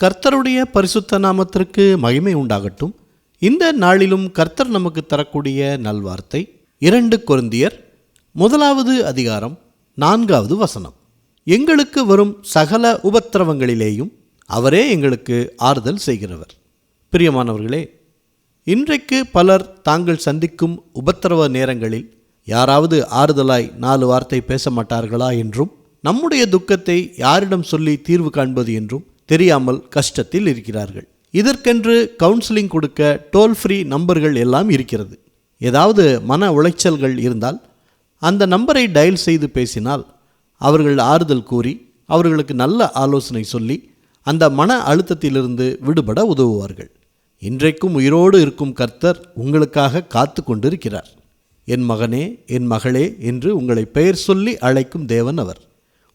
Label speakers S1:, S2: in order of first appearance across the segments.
S1: கர்த்தருடைய பரிசுத்த நாமத்திற்கு மகிமை உண்டாகட்டும். இந்த நாளிலும் கர்த்தர் நமக்கு தரக்கூடிய நல்வார்த்தை 2 கொரிந்தியர் 1 அதிகாரம் 4 வசனம். எங்களுக்கு வரும் சகல உபத்திரவங்களிலேயும் அவரே எங்களுக்கு ஆறுதல் செய்கிறவர். பிரியமானவர்களே, இன்றைக்கு பலர் தாங்கள் சந்திக்கும் உபத்திரவ நேரங்களில் யாராவது ஆறுதலாய் 4 வார்த்தை பேச மாட்டார்களா என்றும், நம்முடைய துக்கத்தை யாரிடம் சொல்லி தீர்வு காண்பது என்றும் தெரியாமல் கஷ்டத்தில் இருக்கிறார்கள். இதற்கென்று கவுன்சிலிங் கொடுக்க டோல் ஃப்ரீ நம்பர்கள் எல்லாம் இருக்கிறது. ஏதாவது மன உளைச்சல்கள் இருந்தால் அந்த நம்பரை டயல் செய்து பேசினால் அவர்கள் ஆறுதல் கூறி அவர்களுக்கு நல்ல ஆலோசனை சொல்லி அந்த மன அழுத்தத்திலிருந்து விடுபட உதவுவார்கள். இன்றைக்கும் உயிரோடு இருக்கும் கர்த்தர் உங்களுக்காக காத்து கொண்டிருக்கிறார். என் மகனே, என் மகளே என்று உங்களை பெயர் சொல்லி அழைக்கும் தேவன் அவர்.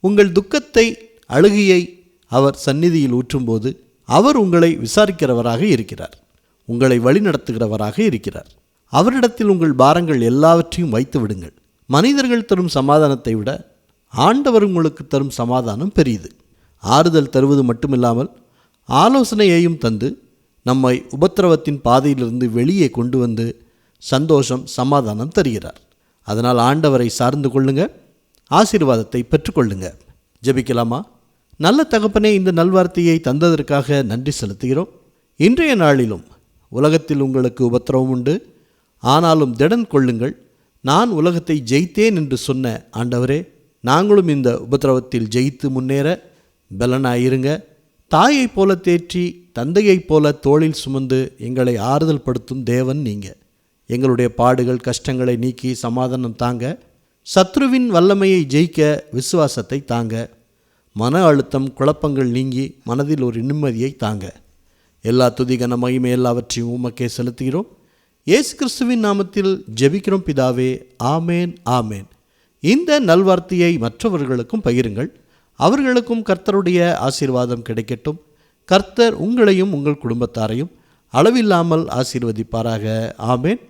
S1: உங்கள் துக்கத்தை, அழுகையை அவர் சந்நிதியில் ஊற்றும்போது அவர் உங்களை விசாரிக்கிறவராக இருக்கிறார். உங்களை வழிநடத்துகிறவராக இருக்கிறார். அவரிடத்தில் உங்கள் பாரங்கள் எல்லாவற்றையும் வைத்து விடுங்கள். மனிதர்கள் தரும் சமாதானத்தை விட ஆண்டவர் உங்களுக்கு தரும் சமாதானம் பெரியது. ஆறுதல் தருவது மட்டுமில்லாமல் ஆலோசனையையும் தந்து நம்மை உபத்திரவத்தின் பாதையிலிருந்து வெளியே கொண்டு வந்து சந்தோஷம், சமாதானம் தருகிறார். அதனால் ஆண்டவரை சார்ந்து கொள்ளுங்க, ஆசீர்வாதத்தை பெற்றுக்கொள்ளுங்க. ஜெபிக்கலாமா? நல்ல தகப்பனே, இந்த நல்வார்த்தையை தந்ததற்காக நன்றி செலுத்துகிறோம். இன்றைய நாளிலும் உலகத்தில் உங்களுக்கு உபத்திரவம் உண்டு, ஆனாலும் திடன் கொள்ளுங்கள், நான் உலகத்தை ஜெயித்தேன் என்று சொன்ன ஆண்டவரே, நாங்களும் இந்த உபத்திரவத்தில் ஜெயித்து முன்னேற பலனாயிருங்க. தாயைப் போல தேற்றி, தந்தையைப் போல தோளில் சுமந்து எங்களை ஆறுதல் படுத்தும் தேவன் நீங்கள். எங்களுடைய பாடுகள், கஷ்டங்களை நீக்கி சமாதானம் தாங்க. சத்ருவின் வல்லமையை ஜெயிக்க விசுவாசத்தை தாங்க. மன அழுத்தம், குழப்பங்கள் நீங்கி மனதில் ஒரு நிம்மதியை தாங்க. எல்லா துதிகன மகிமை எல்லாவற்றையும் உமக்கே செலுத்துகிறோம். இயேசு கிறிஸ்துவின் நாமத்தில் ஜெபிக்கிறோம் பிதாவே, ஆமேன், ஆமேன். இந்த நல்வார்த்தையை மற்றவர்களுக்கும் பகிருங்கள். அவர்களுக்கும் கர்த்தருடைய ஆசீர்வாதம் கிடைக்கட்டும். கர்த்தர் உங்களையும் உங்கள் குடும்பத்தாரையும் அளவில்லாமல் ஆசீர்வதிப்பாராக. ஆமேன்.